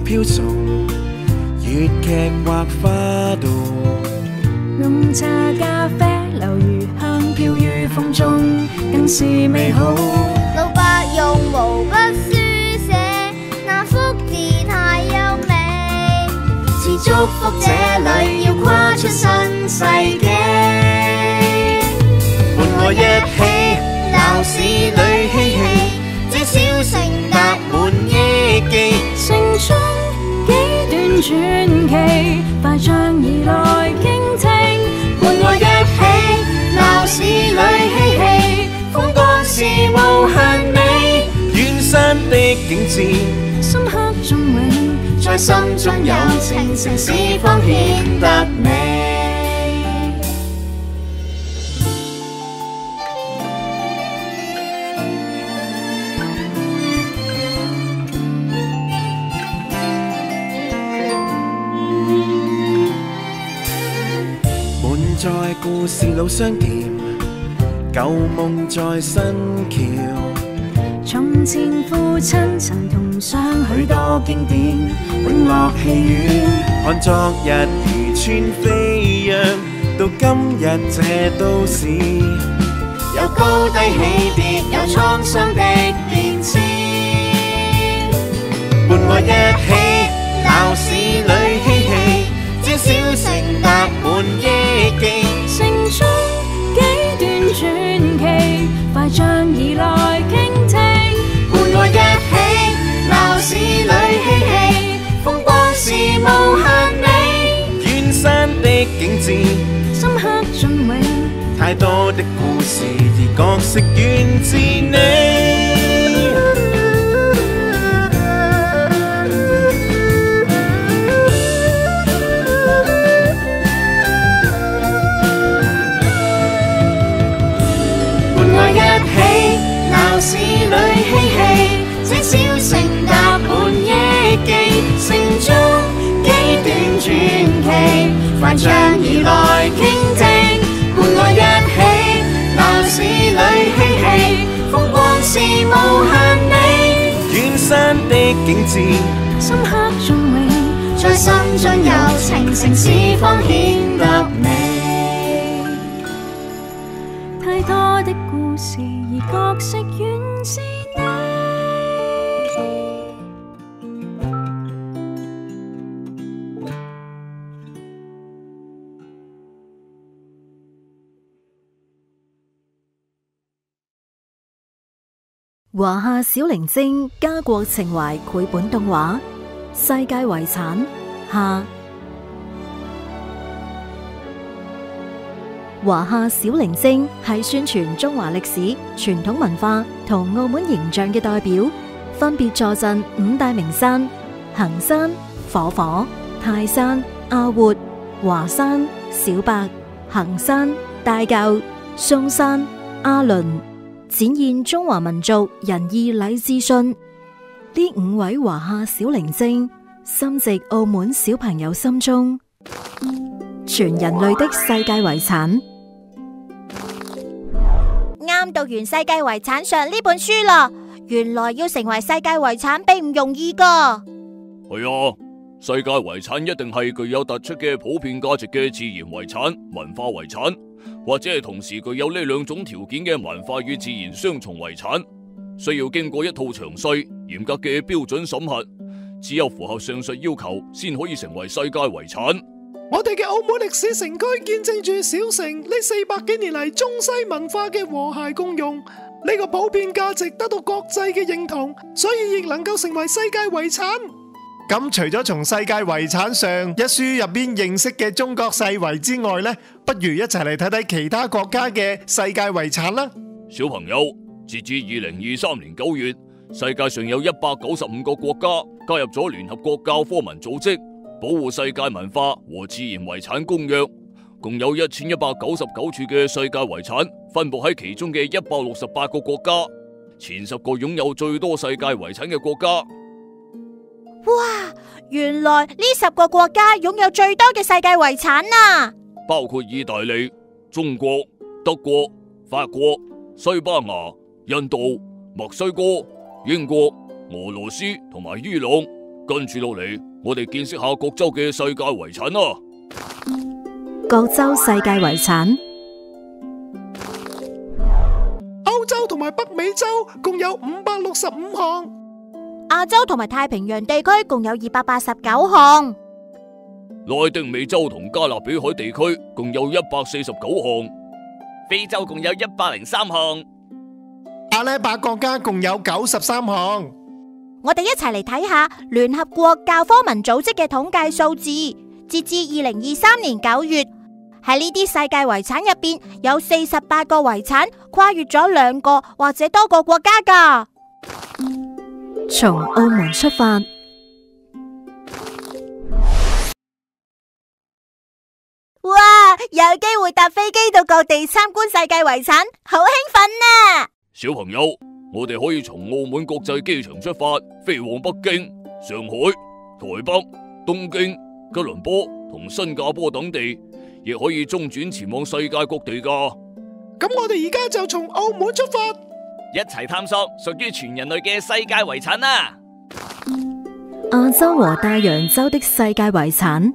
飄送，粵劇或花道。濃茶咖啡留餘香飄於風中，更是美好。老伯用毛筆書寫，那幅字太優美，是祝福這裏要跨出新世紀。伴我一起鬧市裏嬉戲，這小城達滿憶記。城中幾段傳奇，快將而來傾聽。伴我一起鬧市裏嬉戲，風光是無限美。遠山的景致，深刻雋永，在心中有情，城市方顯得美。在故事路相見，舊夢在新橋。從前父親曾同上許許多多經典永樂戲院，看昨日如川飛揚，到今日這都市有高低起跌，有滄桑的變遷。伴我一起鬧市裏嬉戲，這小城達滿憶記。城中幾段傳奇，快將而來傾聽。伴我一起鬧市裏嬉戲，風光是無限美。遠山的景致，深刻雋永，太多的故事而角色源自你。鬧市裏嬉戲，這小城達滿憶記。城中幾段傳奇，快將而來傾聽。伴我一起鬧市裏嬉戲，風光是無限美。遠山的景致，深刻雋永，在心中有情，城市方顯得美。太多的故事而角色源自你。華夏小靈精家國情懷繪本動畫《世界遺產》下。華夏小靈精係宣傳中華歷史、傳統文化同澳門形象嘅代表，分別坐鎮五大名山：衡山、火火、泰山、阿活、華山、小白、衡山、大滘、嵩山、阿倫，展現中華民族仁義禮智信。呢五位華夏小靈精深植澳門小朋友心中，全人類的世界遺產。啱讀完世界遺產上呢本書啦，原來要成為世界遺產並唔容易噶。係啊，世界遺產一定係具有突出嘅普遍價值嘅自然遺產、文化遺產，或者係同時具有呢兩種條件嘅文化與自然雙重遺產，需要經過一套詳細、嚴格嘅標準審核，只有符合上述要求，先可以成為世界遺產。我哋嘅澳門歷史城區見證住小城呢400幾年嚟中西文化嘅和諧共融，呢個普遍價值得到國際嘅認同，所以亦能夠成為世界遺產。咁除咗從世界遺產上一書入邊認識嘅中國世遺之外呢，不如一齊嚟睇睇其他國家嘅世界遺產啦。小朋友，截至2023年9月，世界上有195個國家加入咗聯合國教科文組織保護世界文化和自然遺產公約，共有1199處嘅世界遺產分布喺其中嘅168個國家，前10個擁有最多世界遺產嘅國家。哇！原來呢10個國家擁有最多嘅世界遺產啊！包括意大利、中國、德國、法國、西班牙、印度、墨西哥、英國、俄羅斯同埋伊朗。跟住落嚟，我哋見識下各州嘅世界遺產啦。各州世界遺產。歐洲同埋北美洲共有565項，亞洲同埋太平洋地區共有289項，拉丁美洲同加勒比海地區共有149項，非洲共有103項，阿拉伯國家共有93項。我哋一齊嚟睇下聯合國教科文組織嘅統計數字，截至2023年9月，喺呢啲世界遺產入邊有48個遺產跨越咗2個或者多個國家㗎。從澳門出發，哇！有機會搭飛機到各地參觀世界遺產，好興奮啊！小朋友，我哋可以從澳門國際機場出發，飛往北京、上海、台北、東京、吉隆坡同新加坡等地，亦可以中轉前往世界各地噶。咁我哋而家就從澳門出發，一齊探索屬於全人類嘅世界遺產啦！亞洲和大洋洲的世界遺產。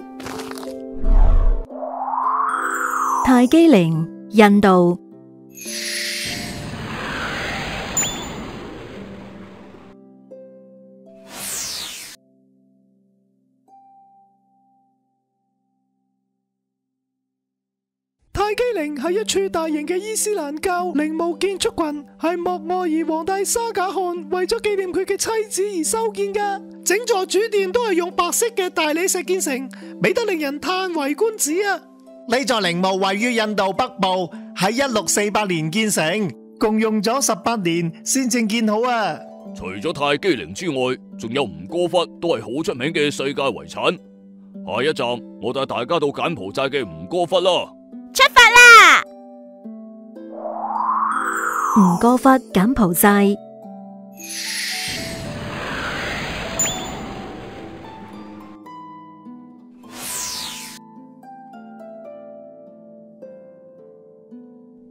泰姬陵，印度。泰姬陵係一處大型嘅伊斯蘭教陵墓建築群，係莫卧兒皇帝沙賈汗為咗紀念佢嘅妻子而修建嘅。整座主殿都係用白色嘅大理石建成，美得令人嘆為觀止啊！呢座陵墓位於印度北部，喺1648年建成，共用咗18年先正建好啊！除咗泰姬陵之外，仲有吳哥窟都係好出名嘅世界遺產。下一站，我帶大家到柬埔寨嘅吳哥窟啦！出發啦！吳哥窟，柬埔寨。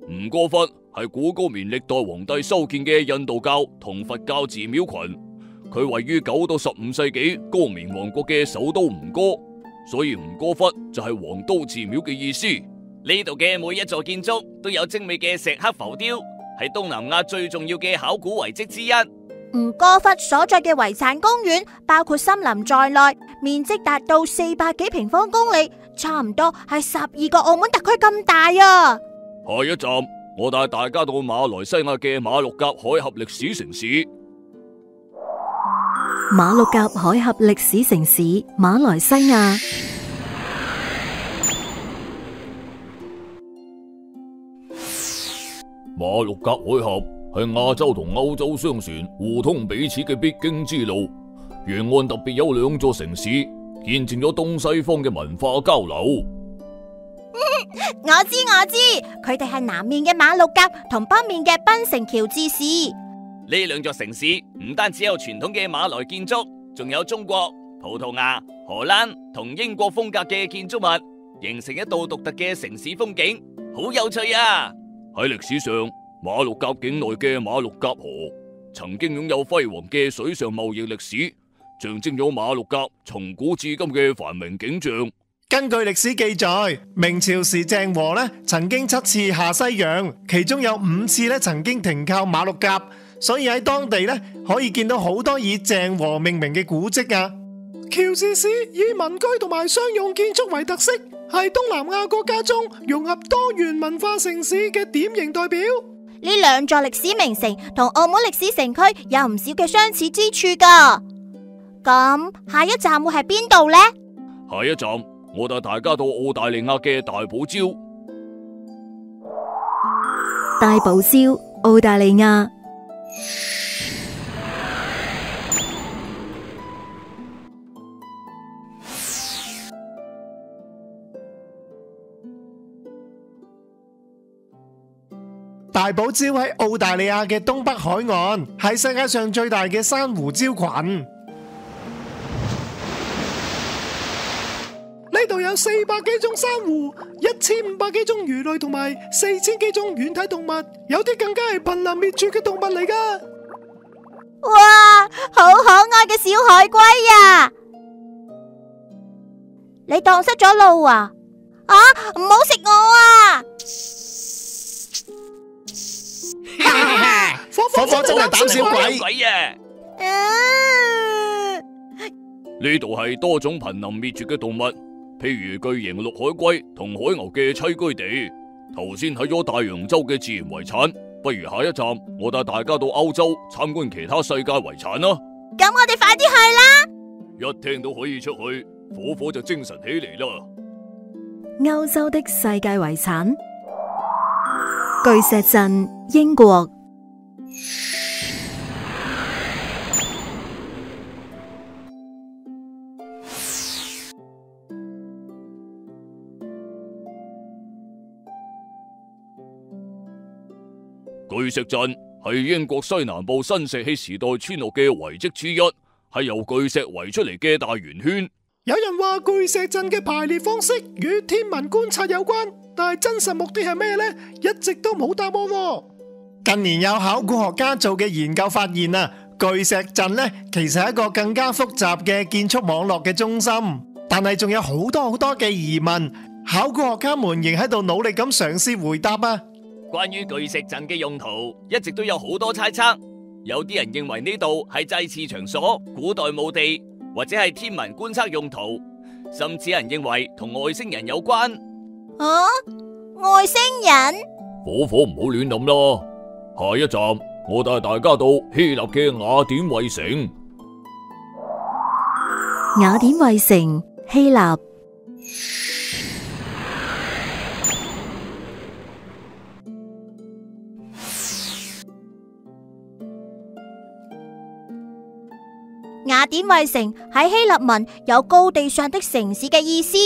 吳哥窟係古高棉歷代皇帝修建嘅印度教同佛教寺廟群，佢位於9到15世紀高棉王國嘅首都吳哥，所以吳哥窟就係皇都寺廟嘅意思。呢度嘅每一座建築都有精美嘅石刻浮雕，係東南亞最重要嘅考古遺跡之一。吳哥窟所在嘅遺產公園包括森林在內，面積達到400幾平方公里，差唔多係12個澳門特區咁大啊！下一站，我帶大家到馬來西亞嘅馬六甲海峽歷史城市。馬六甲海峽歷史城市，馬來西亞。馬六甲海峽係亞洲同歐洲商船互通彼此嘅必經之路，沿岸特別有2座城市，見證咗東西方嘅文化交流。我知，佢哋係南面嘅馬六甲同北面嘅檳城喬治市。呢2座城市唔單止有傳統嘅馬來建築，仲有中國、葡萄牙、荷蘭同英國風格嘅建築物，形成一道獨特嘅城市風景，好有趣啊！喺歷史上，馬六甲境內嘅馬六甲河曾經擁有輝煌嘅水上貿易歷史，象徵咗馬六甲從古至今嘅繁榮景象。根據歷史記載，明朝時鄭和曾經7次下西洋，其中有5次曾經停靠馬六甲，所以喺當地可以見到好多以鄭和命名嘅古蹟啊。喬治市以民居同埋商用建築為特色，係東南亞國家中融合多元文化城市嘅典型代表。呢2座歷史名城同澳門歷史城區有唔少嘅相似之處噶。咁下一站會係邊度呢？下一站，我帶大家到澳大利亞嘅大堡礁。大堡礁，澳大利亞。大堡礁喺澳大利亞嘅東北海岸，係世界上最大嘅珊瑚礁群。呢度有400幾種珊瑚，1500幾種魚類同埋4000幾種軟體動物，有啲更加係瀕臨滅絕嘅動物嚟噶。哇，好可愛嘅小海龜啊！你蕩失咗路啊？啊，唔好食我啊！火火真係膽小鬼啊！呢度係多種瀕臨滅絕嘅動物，譬如巨型綠海龜同海牛嘅棲居地。頭先睇咗大洋洲嘅自然遺產，不如下一站我帶大家到歐洲參觀其他世界遺產啦。咁我哋快啲去啦！一聽到可以出去，火火就精神起嚟啦。歐洲的世界遺產，巨石陣，英國。巨石陣係英國西南部新石器時代村落嘅遺跡之一，係由巨石圍出嚟嘅大圓圈。有人話巨石陣嘅排列方式與天文觀察有關，但係真實目的係咩呢？一直都冇答案喎。近年有考古學家做嘅研究發現啊，巨石陣呢其實係一個更加複雜嘅建築網絡嘅中心，但係仲有好多嘅疑問，考古學家們仍喺度努力咁嘗試回答啊。關於巨石陣嘅用途，一直都有好多猜測。有啲人認為呢度係祭祀場所、古代墓地，或者係天文觀測用途，甚至有人認為同外星人有關。啊，外星人？火火唔好亂諗啦。下一站我帶大家到希臘嘅雅典衛城。雅典衛城，希臘。雅典衛城喺希臘文有高地上的城市嘅意思，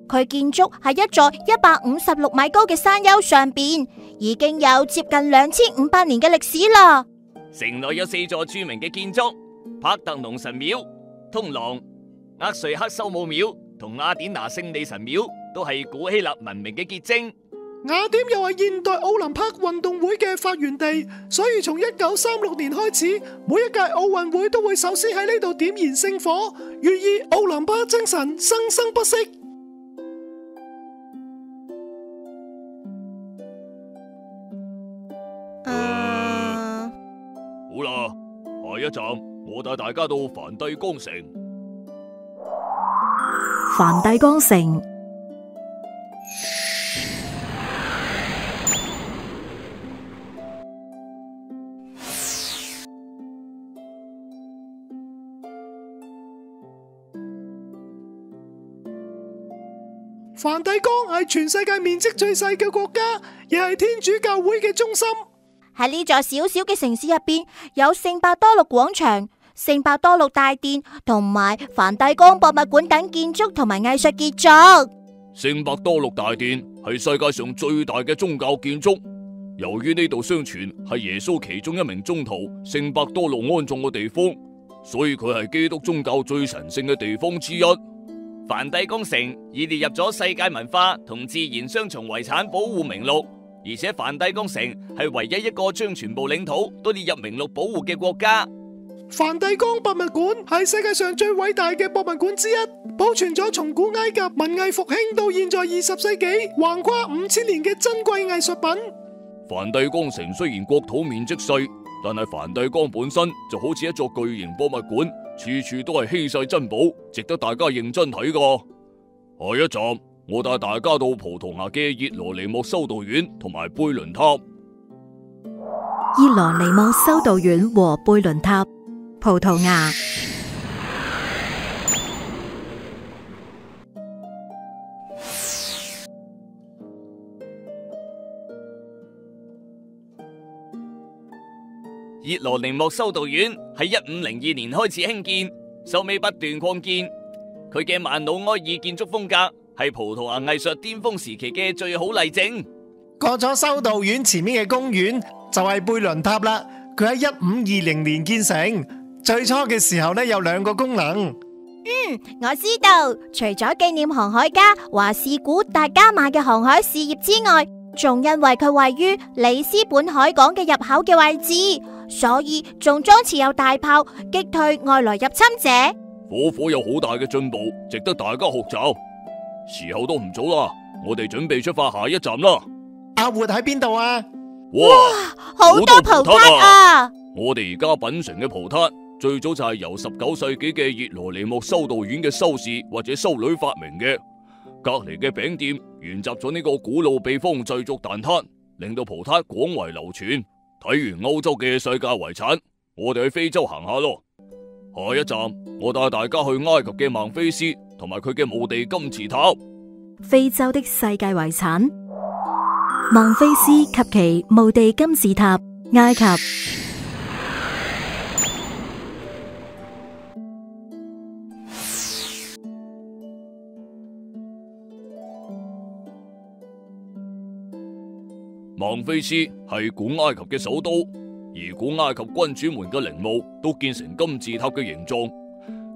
佢建築喺一座156米高嘅山丘上邊，已經有接近2500年嘅歷史啦。城內有4座著名嘅建築：帕特農神廟、通廊、厄瑞克修姆廟同雅典娜勝利神廟，都係古希臘文明嘅結晶。雅典又係現代奧林匹克運動會嘅發源地，所以從1936年開始，每一屆奧運會都會首先喺呢度點燃聖火，寓意奧林匹克精神生生不息。好啦，下一站我帶大家到梵蒂岡城。梵蒂岡城。梵蒂岡係全世界面積最細嘅國家，亦係天主教會嘅中心。喺呢座小小嘅城市入邊，有聖伯多祿廣場、聖伯多祿大殿同埋梵蒂岡博物館等建築同埋藝術傑作。聖伯多祿大殿係世界上最大嘅宗教建築，由於呢度相傳係耶穌其中一名宗徒聖伯多祿安葬嘅地方，所以佢係基督宗教最神聖嘅地方之一。梵蒂岡城已列入咗世界文化同自然雙重遺產保護名錄，而且梵蒂岡城係唯一一個將全部領土都列入名錄保護嘅國家。梵蒂岡博物館係世界上最偉大嘅博物館之一，保存咗從古埃及文藝復興到現在20世紀橫跨5000年嘅珍貴藝術品。梵蒂岡城雖然國土面積細，但係梵蒂岡本身就好似一座巨型博物館，處處都係稀世珍寶，值得大家認真睇㗎。下一站我帶大家到葡萄牙嘅熱羅尼莫修道院同埋貝倫塔。熱羅尼莫修道院和貝倫塔，葡萄牙。熱羅尼莫修道院喺1502年開始興建，收尾不斷擴建。佢嘅曼努埃爾建築風格係葡萄牙藝術巔峰時期嘅最好例證。過咗修道院前面嘅公園就係貝倫塔啦，佢喺1520年建成。最初嘅時候呢，有2個功能。我知道，除咗紀念航海家華士古達伽馬嘅航海事業之外，仲因為佢位於里斯本海港嘅入口嘅位置，所以仲裝設有大炮擊退外來入侵者。火火有好大嘅進步，值得大家學習。時候都唔早啦，我哋準備出發下一站啦。阿活喺邊度啊？哇，好多葡撻啊！我哋而家品嘗嘅葡撻，最早就係由19世紀嘅熱羅尼莫修道院嘅修士或者修女發明嘅。隔籬嘅餅店沿襲咗呢個古老秘方製作蛋撻，令到葡撻廣為流傳。睇完歐洲嘅世界遺產，我哋去非洲行下咯。下一站，我帶大家去埃及嘅孟菲斯同埋佢嘅墓地金字塔。非洲的世界遺產，孟菲斯及其墓地金字塔，埃及。孟菲斯係古埃及嘅首都，而古埃及君主們嘅陵墓都建成金字塔嘅形狀。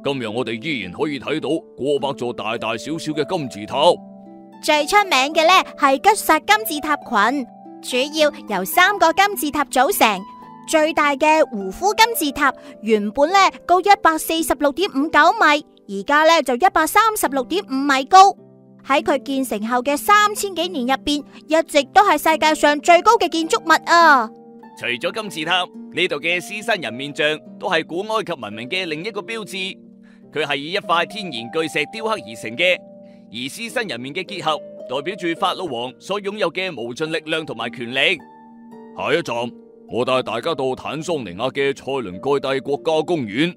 今日我哋依然可以睇到過百座大大小小嘅金字塔。最出名嘅呢係吉薩金字塔群，主要由3個金字塔組成。最大嘅胡夫金字塔原本呢高146.59米，而家呢就136.5米高。喺佢建成後嘅3000幾年入邊，一直都係世界上最高嘅建築物啊！除咗金字塔，呢度嘅獅身人面像都係古埃及文明嘅另一個標誌。佢係以一塊天然巨石雕刻而成嘅，而獅身人面嘅結合代表住法老王所擁有嘅無盡力量同埋權力。下一站，我帶大家到坦桑尼亞嘅塞倫蓋蒂國家公園。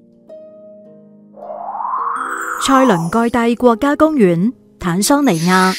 塞倫蓋蒂國家公園，坦桑尼亞。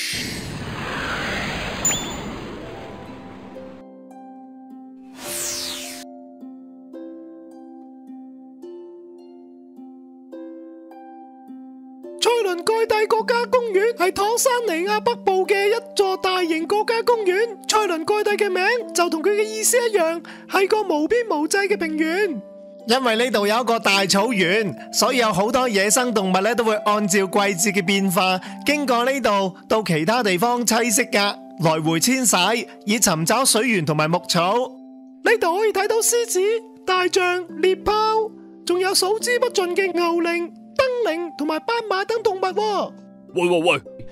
塞倫蓋蒂國家公園係坦桑尼亞北部嘅一座大型國家公園。塞倫蓋蒂嘅名就同佢嘅意思一樣，係個無邊無際嘅平原。因為呢度有一個大草原，所以有好多野生動物咧都會按照季節嘅變化，經過呢度到其他地方棲息噶，來回遷徙，以尋找水源同埋牧草。呢度可以睇到獅子、大象、獵豹，仲有數之不盡嘅牛羚、燈羚同埋斑馬等動物。喂，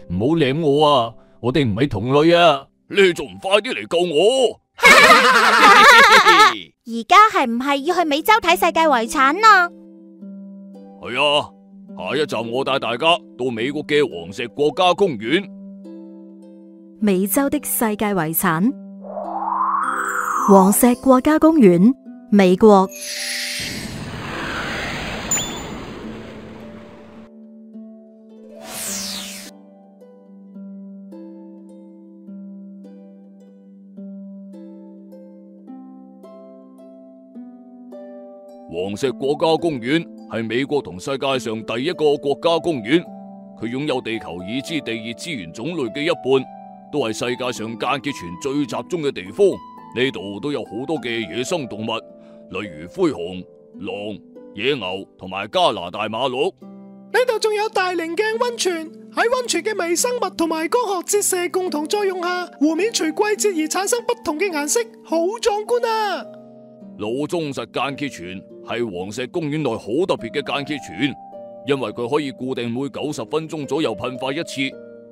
唔好舐我啊！我哋唔係同類啊！你仲唔快啲嚟救我？而家係唔係要去美洲睇世界遺產啊？係啊，下一站我帶大家到美國嘅黃石國家公園。美洲的世界遺產，黃石國家公園，美國。黃石國家公園係美國同世界上第一個國家公園，佢擁有地球已知地熱資源種類嘅一半，都係世界上間歇泉最集中嘅地方。呢度都有好多嘅野生動物，例如灰熊、狼、野牛同埋加拿大馬鹿。呢度仲有大棱鏡溫泉，喺溫泉嘅微生物同埋光學折射共同作用下，湖面隨季節而產生不同嘅顏色，好壯觀啊！老忠實間歇泉係黃石公園內好特別嘅間歇泉，因為佢可以固定每90分鐘左右噴發一次，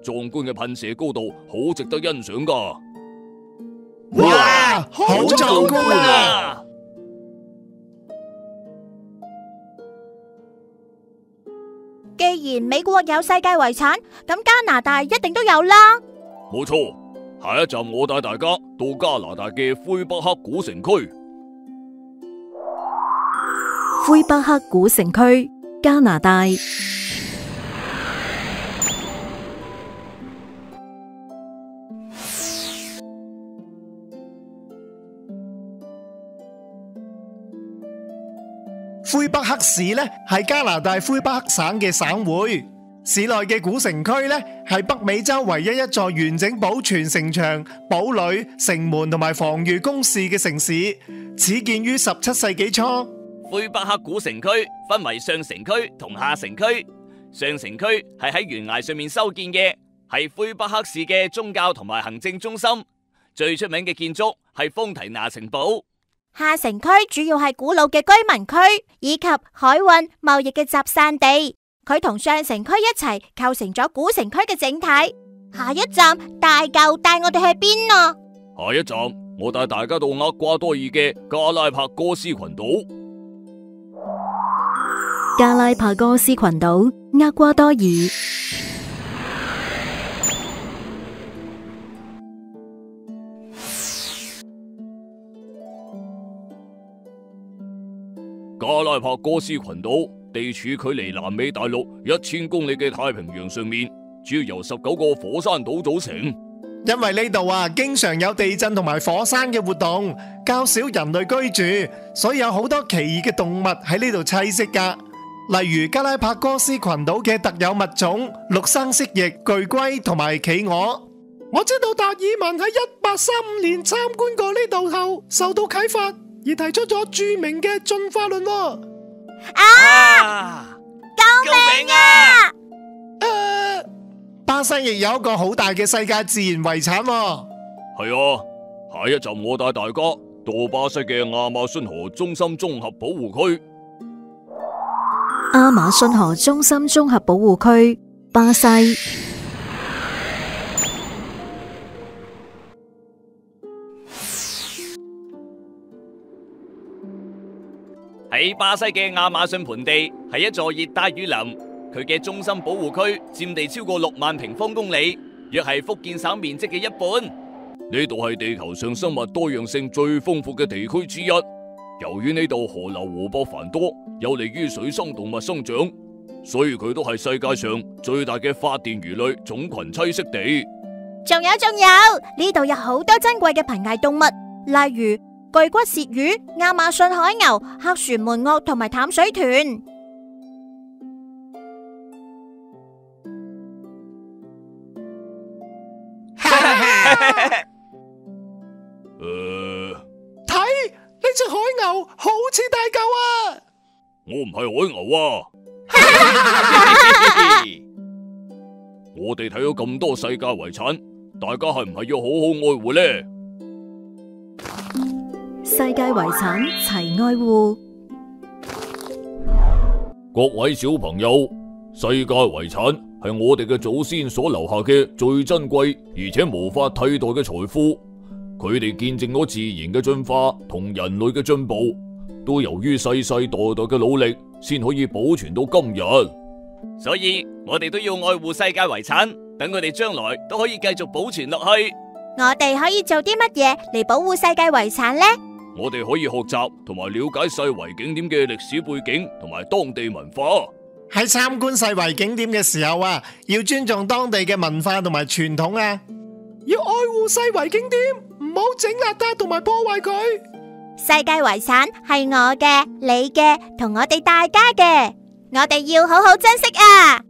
壯觀嘅噴射高度好值得欣賞噶。哇，好壯觀啊！既然美國有世界遺產，咁加拿大一定都有啦。冇錯，下一站我帶大家到加拿大嘅魁北克古城區。魁北克古城區，加拿大。魁北克市呢係加拿大魁北克省嘅省會，市內嘅古城區呢係北美洲唯一一座完整保存城牆、堡壘、城門同埋防禦工事嘅城市，始建於17世紀初。魁北克古城區分為上城區同下城區。上城區係喺懸崖上面修建嘅，係魁北克市嘅宗教同埋行政中心。最出名嘅建築係豐提拿城堡。下城區主要係古老嘅居民區，以及海運貿易嘅集散地。佢同上城區一齊構成咗古城區嘅整體。下一站大舊帶我哋去邊啊？下一站我帶大家到厄瓜多爾嘅加拉帕哥斯群島。加拉帕哥斯群島，厄瓜多爾。加拉帕哥斯群島地處距離南美大陸1000公里嘅太平洋上面，主要由19個火山島組成。因為呢度經常有地震同埋火山嘅活動，較少人類居住，所以有好多奇異嘅動物喺呢度棲息噶。例如加拉帕哥斯群島嘅特有物種陸生蜥蜴、巨龜同埋企鵝。我知道達爾文喺1835年參觀過呢度後，受到啟發而提出咗著名嘅進化論。救命啊！巴西亦有一個好大嘅世界自然遺產。係啊，下一站我帶大家到巴西嘅亞馬遜河中心綜合保護區。亞馬遜河中心綜合保護區，巴西。喺巴西嘅亞馬遜盆地係一座熱帶雨林，佢嘅中心保護區佔地超過6萬平方公里，約係福建省面積嘅一半。呢度係地球上生物多樣性最豐富嘅地區之一。由於呢度河流湖泊繁多，有利於水生動物生長，所以佢都係世界上最大嘅發電魚類種群棲息地。仲有，呢度有好多珍貴嘅瀕危動物，例如巨骨舌魚、亞馬遜海牛、黑船門鱷同埋淡水豚。睇呢隻海牛好似大嚿啊！我唔係海牛啊！我哋睇咗咁多世界遺產，大家係唔係要好好愛護呢？世界遺產齊愛護。各位小朋友，世界遺產係我哋嘅祖先所留下嘅最珍貴而且無法替代嘅財富。佢哋見證咗自然嘅進化同人類嘅進步，都由於世世代代嘅努力，先可以保存到今日。所以我哋都要愛護世界遺產，等佢哋將來都可以繼續保存落去。我哋可以做啲乜嘢嚟保護世界遺產呢？我哋可以學習同埋了解世遺景點嘅歷史背景同埋當地文化。喺參觀世遺景點嘅時候要尊重當地嘅文化同埋傳統要愛護世遺景點，唔好整邋遢同埋破壞佢。世界遺產係我嘅、你嘅同我哋大家嘅，我哋要好好珍惜啊！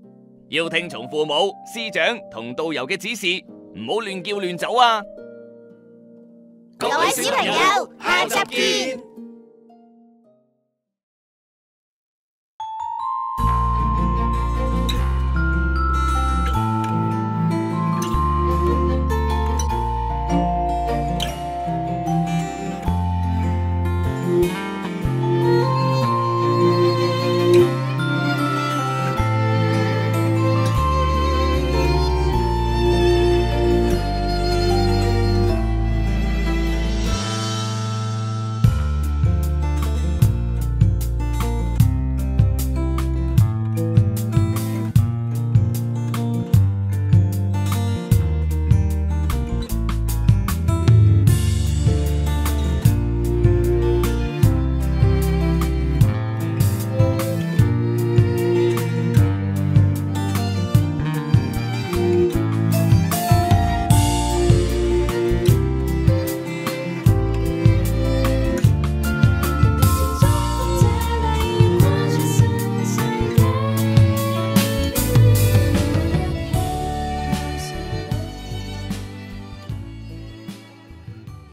要聽從父母、師長同導遊嘅指示，唔好亂叫亂走啊！各位小朋友，下集見。